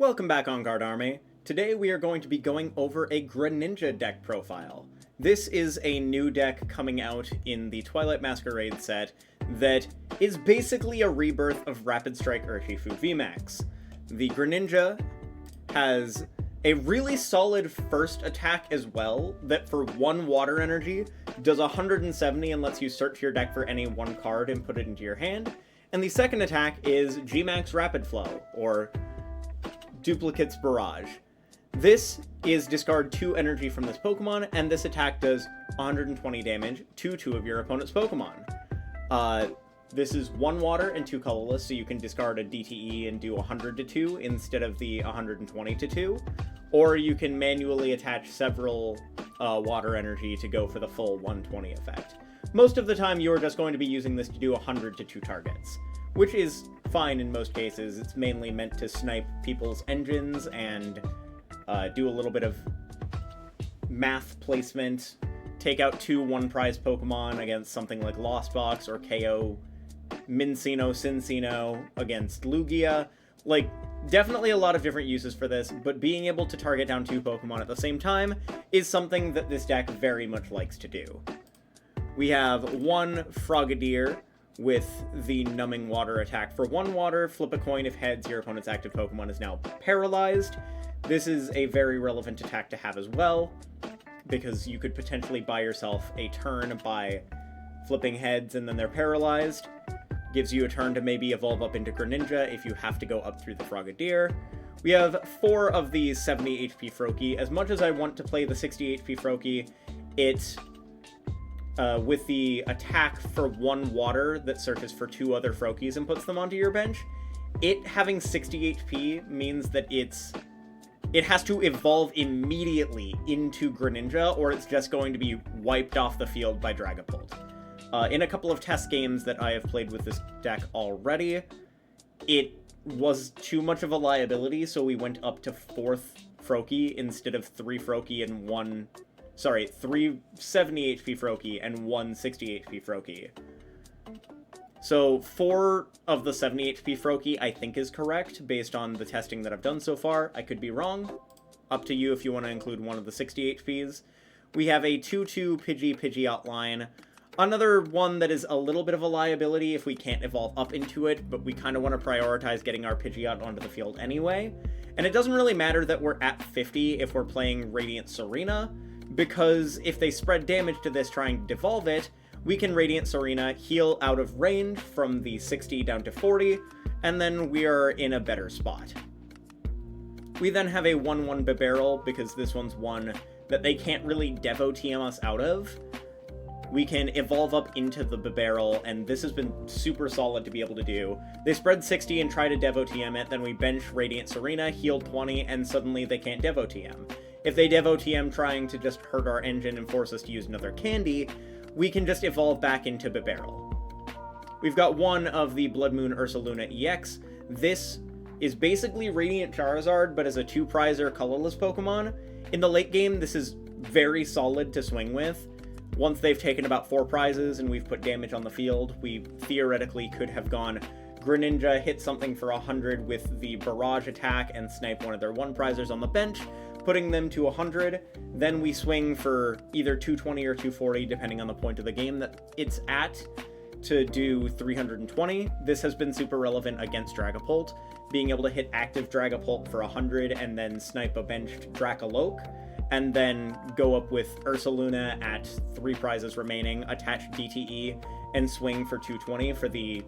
Welcome back, On Guard Army. Today we are going to be going over a Greninja deck profile. This is a new deck coming out in the Twilight Masquerade set that is basically a rebirth of Rapid Strike Urshifu VMAX. The Greninja has a really solid first attack as well, that for 1 water energy does 170 and lets you search your deck for any 1 card and put it into your hand. And the second attack is Gmax Rapid Flow, or Duplicate's Barrage. This is discard 2 energy from this Pokemon, and this attack does 120 damage to 2 of your opponent's Pokemon. This is 1 water and 2 colorless, so you can discard a DTE and do 100 to 2 instead of the 120 to 2. Or you can manually attach several water energy to go for the full 120 effect. Most of the time you're just going to be using this to do 100 to 2 targets, which is fine in most cases. It's mainly meant to snipe people's engines and do a little bit of math placement, take out 2 one-prize Pokemon against something like Lost Box, or KO Mincino Cincino against Lugia. Like, definitely a lot of different uses for this, but being able to target down 2 Pokemon at the same time is something that this deck very much likes to do. We have 1 Frogadier with the Numbing Water attack. For 1 water, flip a coin. If heads, your opponent's active Pokemon is now paralyzed. This is a very relevant attack to have as well, because you could potentially buy yourself a turn by flipping heads and then they're paralyzed. Gives you a turn to maybe evolve up into Greninja if you have to go up through the Frogadier. We have 4 of the 70 HP Froakie. As much as I want to play the 60 HP Froakie, it, with the attack for 1 water that searches for 2 other Froakies and puts them onto your bench, it having 60 HP means that it has to evolve immediately into Greninja, or it's just going to be wiped off the field by Dragapult. In a couple of test games that I have played with this deck already, it was too much of a liability, so we went up to 4th Froakie instead of 3 Froakie and 1... Sorry, 3 70 HP Froakie and 1 60 HP Froakie. So 4 of the 70 HP Froakie I think is correct, based on the testing that I've done so far. I could be wrong. Up to you if you want to include 1 of the 60 HPs. We have a 2-2 Pidgey line. Another one that is a little bit of a liability if we can't evolve up into it, but we kind of want to prioritize getting our Pidgeot onto the field anyway. And it doesn't really matter that we're at 50 if we're playing Radiant Tsareena, because if they spread damage to this trying to devolve it, we can Radiant Tsareena, heal out of range from the 60 down to 40, and then we are in a better spot. We then have a 1-1 Bibarel, because this one's one that they can't really Devo TM us out of. We can evolve up into the Bibarel, and this has been super solid to be able to do. They spread 60 and try to Devo TM it, then we bench Radiant Tsareena, heal 20, and suddenly they can't Devo TM. If they Devo TM trying to just hurt our engine and force us to use another candy, we can just evolve back into Bibarel. We've got 1 of the Bloodmoon+Ursaluna+ex. This is basically Radiant Charizard, but as a 2-prizer colorless Pokemon. In the late game, this is very solid to swing with. Once they've taken about 4 prizes and we've put damage on the field, we theoretically could have gone Greninja, hit something for 100 with the Barrage attack, and snipe one of their 1-prizers on the bench, putting them to 100. Then we swing for either 220 or 240, depending on the point of the game that it's at, to do 320. This has been super relevant against Dragapult, being able to hit active Dragapult for 100 and then snipe a benched Dracoloak, and then go up with Ursaluna at 3 prizes remaining, attach DTE, and swing for 220 for the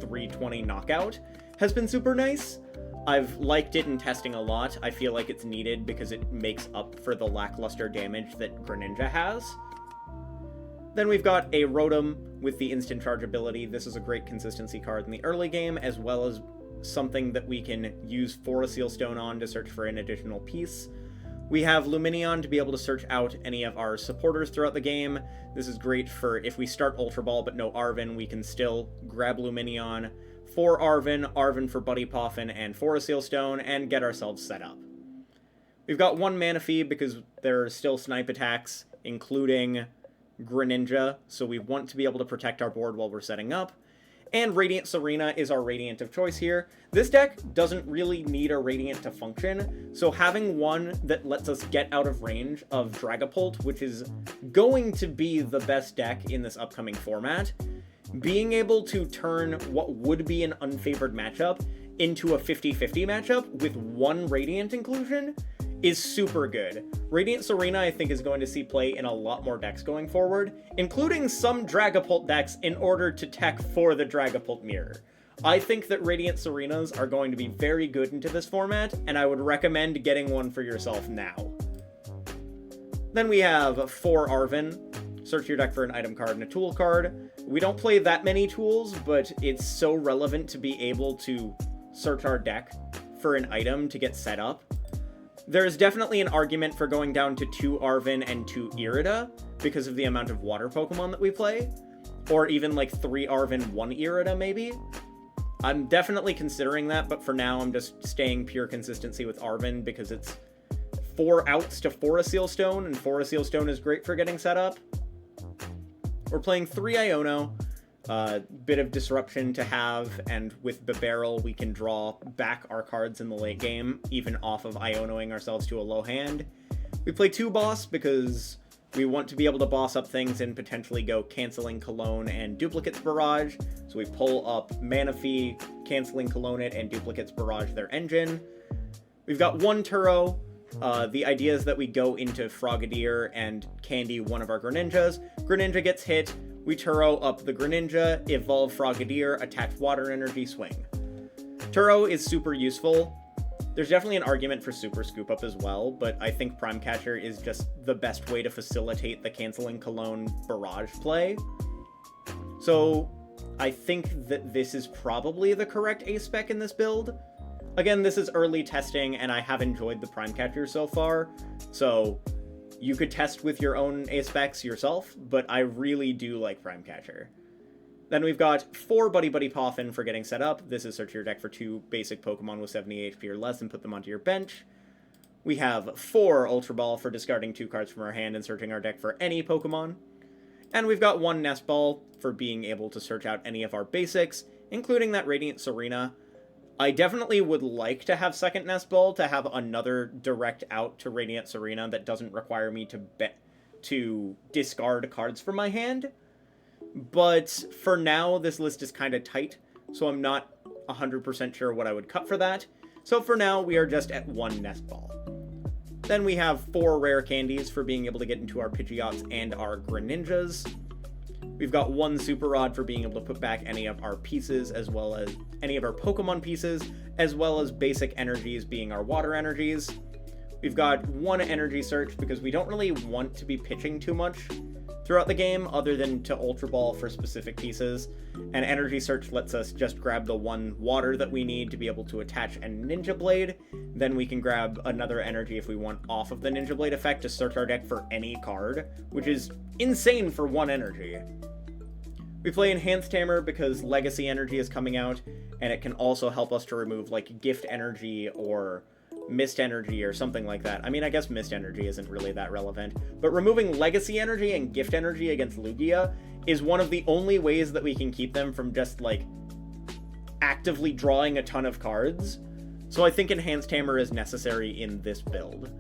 320 knockout, has been super nice. I've liked it in testing a lot. I feel like it's needed because it makes up for the lackluster damage that Greninja has. Then we've got a Rotom with the instant charge ability. This is a great consistency card in the early game, as well as something that we can use for a Seal Stone on to search for an additional piece. We have Lumineon to be able to search out any of our supporters throughout the game. This is great for if we start Ultra Ball but no Arven, we can still grab Lumineon for Arven for Buddy Poffin, and for a Seal Stone, and get ourselves set up. We've got 1 Manaphy because there are still snipe attacks, including Greninja, so we want to be able to protect our board while we're setting up. And Radiant Tsareena is our Radiant of choice here. This deck doesn't really need a Radiant to function, so having one that lets us get out of range of Dragapult, which is going to be the best deck in this upcoming format, being able to turn what would be an unfavored matchup into a 50-50 matchup with one Radiant inclusion is super good. Radiant Tsareena, I think, is going to see play in a lot more decks going forward, including some Dragapult decks in order to tech for the Dragapult mirror. I think that Radiant Tsareenas are going to be very good into this format, and I would recommend getting one for yourself now. Then we have 4 Arven. Search your deck for an item card and a tool card. We don't play that many tools, but it's so relevant to be able to search our deck for an item to get set up. There's definitely an argument for going down to 2 Arven and 2 Irida because of the amount of water Pokemon that we play. Or even like 3 Arven, 1 Irida maybe. I'm definitely considering that, but for now I'm just staying pure consistency with Arven because it's 4 outs to 4 Seal Stone, and 4 Seal Stone is great for getting set up. We're playing 3 Iono. Bit of disruption to have, and with Bibarel we can draw back our cards in the late game, even off of Ionoing ourselves to a low hand. We play 2 Boss because we want to be able to boss up things and potentially go Canceling Cologne and Duplicates Barrage, so we pull up Manaphy, Canceling Cologne it, and Duplicates Barrage their engine. We've got 1 Turo. The idea is that we go into Frogadier and candy one of our Greninjas. Greninja gets hit. We Turo up the Greninja, evolve Frogadier, attack Water Energy, swing. Turo is super useful. There's definitely an argument for Super Scoop Up as well, but I think Prime Catcher is just the best way to facilitate the Canceling Cologne Barrage play. So I think that this is probably the correct A-spec in this build. Again, this is early testing, and I have enjoyed the Prime Catcher so far, so you could test with your own A-specs yourself, but I really do like Prime Catcher. Then we've got 4 Buddy-Buddy Poffin for getting set up. This is search your deck for 2 basic Pokemon with 70 HP or less and put them onto your bench. We have 4 Ultra Ball for discarding 2 cards from our hand and searching our deck for any Pokemon. And we've got 1 Nest Ball for being able to search out any of our basics, including that Radiant Tsareena. I definitely would like to have second Nest Ball to have another direct out to Radiant Tsareena that doesn't require me to discard cards from my hand. But for now, this list is kind of tight, so I'm not 100% sure what I would cut for that. So for now, we are just at 1 Nest Ball. Then we have 4 rare candies for being able to get into our Pidgeots and our Greninjas. We've got 1 Super Rod for being able to put back any of our pieces, as well as any of our Pokemon pieces, as well as basic energies being our water energies. We've got 1 Energy Search because we don't really want to be pitching too much throughout the game, other than to Ultra Ball for specific pieces. And Energy Search lets us just grab the 1 water that we need to be able to attach a Ninja Blade. Then we can grab another energy if we want off of the Ninja Blade effect to search our deck for any card, which is insane for 1 energy. We play Enhanced Hammer because Legacy Energy is coming out, and it can also help us to remove, like, Gift Energy or Mist Energy or something like that. I mean, I guess Mist Energy isn't really that relevant, but removing Legacy Energy and Gift Energy against Lugia is one of the only ways that we can keep them from just, like, actively drawing a ton of cards. So I think Enhanced Hammer is necessary in this build.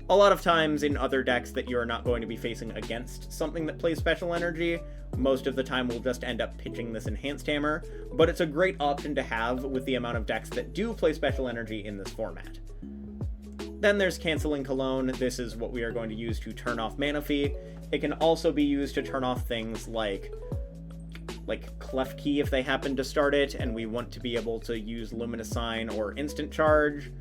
A lot of times in other decks that you're not going to be facing against something that plays Special Energy, most of the time we'll just end up pitching this Enhanced Hammer, but it's a great option to have with the amount of decks that do play Special Energy in this format. Then there's Canceling Cologne. This is what we are going to use to turn off Manaphy. It can also be used to turn off things like Klefki if they happen to start it, and we want to be able to use Luminesign or Instant Charge.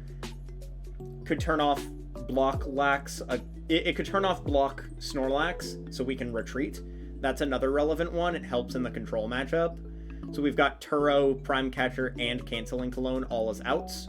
Could turn off Block Lax. It could turn off Block Snorlax, so we can retreat. That's another relevant one. It helps in the control matchup. So we've got Turo, Prime Catcher, and Canceling Cologne all as outs.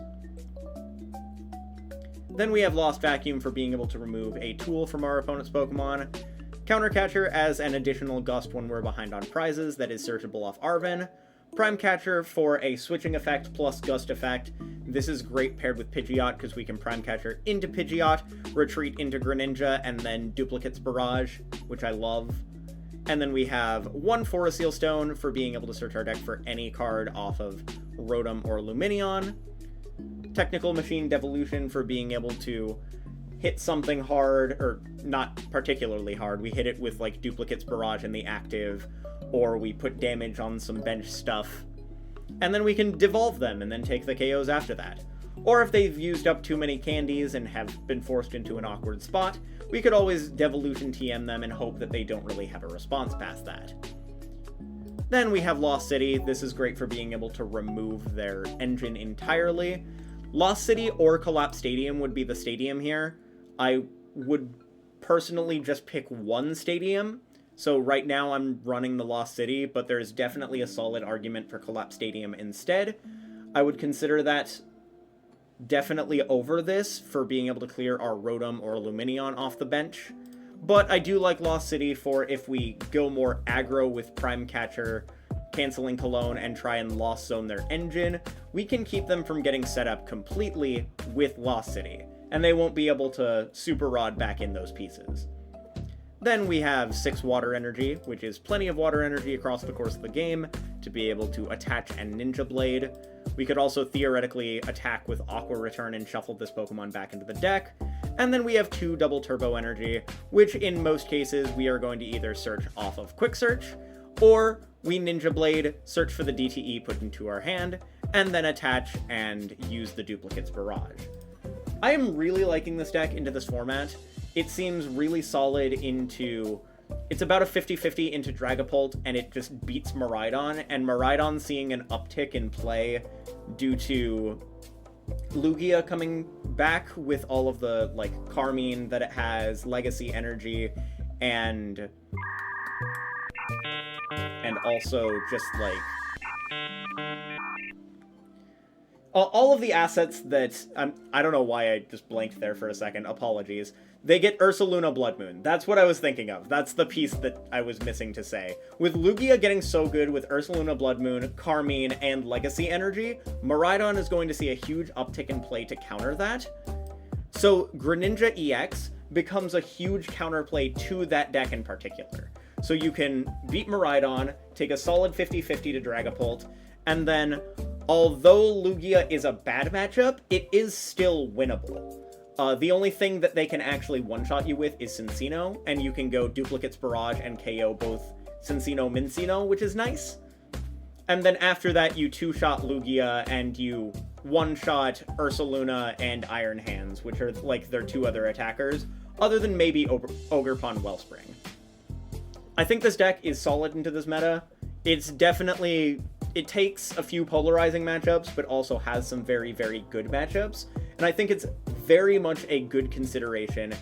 Then we have Lost Vacuum for being able to remove a tool from our opponent's Pokemon. Counter Catcher as an additional Gust when we're behind on prizes that is searchable off Arven. Prime Catcher for a switching effect plus Gust effect. This is great paired with Pidgeot because we can Prime Catcher into Pidgeot, retreat into Greninja, and then Duplicates Barrage, which I love. And then we have 1 Seal Stone for being able to search our deck for any card off of Rotom or Lumineon. Technical Machine Devolution for being able to hit something hard, or not particularly hard. We hit it with like Duplicates Barrage in the active, or we put damage on some bench stuff. And then we can devolve them and then take the KOs after that. Or if they've used up too many candies and have been forced into an awkward spot, we could always Devolution TM them and hope that they don't really have a response past that. Then we have Lost City. This is great for being able to remove their engine entirely. Lost City or Collapse Stadium would be the stadium here. I would personally just pick one stadium. So right now I'm running the Lost City, but there's definitely a solid argument for Collapse Stadium instead. I would consider that definitely over this for being able to clear our Rotom or Lumineon off the bench. But I do like Lost City for if we go more aggro with Prime Catcher, Canceling Cologne, and try and Lost Zone their engine, we can keep them from getting set up completely with Lost City, and they won't be able to Super Rod back in those pieces. Then we have 6 Water Energy, which is plenty of Water Energy across the course of the game to be able to attach and Ninja Blade. We could also theoretically attack with Aqua Return and shuffle this Pokemon back into the deck. And then we have 2 Double Turbo Energy, which in most cases we are going to either search off of Quick Search, or we Ninja Blade, search for the DTE put into our hand, and then attach and use the Duplicates Barrage. I am really liking this deck into this format. It seems really solid into... It's about a 50-50 into Dragapult, and it just beats Miraidon, and Miraidon seeing an uptick in play due to Lugia coming back with all of the, like, Carmine that it has, Legacy Energy, and also just, like... all of the assets that... I don't know why I just blanked there for a second. Apologies. They get Ursaluna Bloodmoon. That's what I was thinking of. That's the piece that I was missing to say. With Lugia getting so good with Ursaluna Bloodmoon, Carmine, and Legacy Energy, Miraidon is going to see a huge uptick in play to counter that. So Greninja EX becomes a huge counterplay to that deck in particular. So you can beat Miraidon, take a solid 50-50 to Dragapult, and then, although Lugia is a bad matchup, it is still winnable. The only thing that they can actually one-shot you with is Cinccino, and you can go Duplicates Barrage and KO both Cinccino, Mincino, which is nice. And then after that, you two-shot Lugia, and you one-shot Ursaluna and Iron Hands, which are like their 2 other attackers, other than maybe Ogerpon Wellspring. I think this deck is solid into this meta. It's definitely... It takes a few polarizing matchups, but also has some very, very good matchups. And I think it's very much a good consideration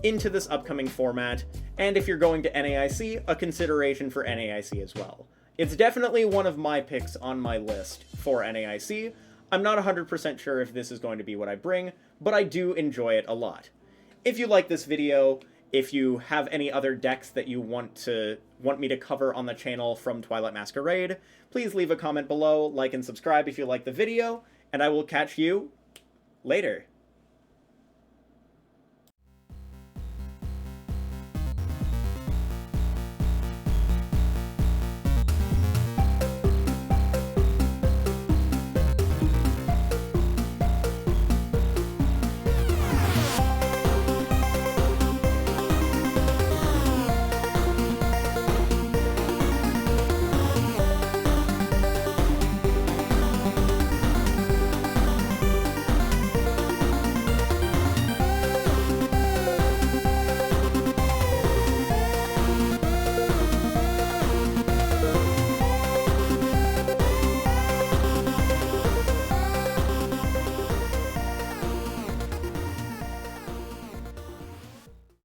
into this upcoming format. And if you're going to NAIC, a consideration for NAIC as well. It's definitely one of my picks on my list for NAIC. I'm not 100% sure if this is going to be what I bring, but I do enjoy it a lot. If you like this video, if you have any other decks that you want me to cover on the channel from Twilight Masquerade, please leave a comment below, like and subscribe if you like the video, and I will catch you later.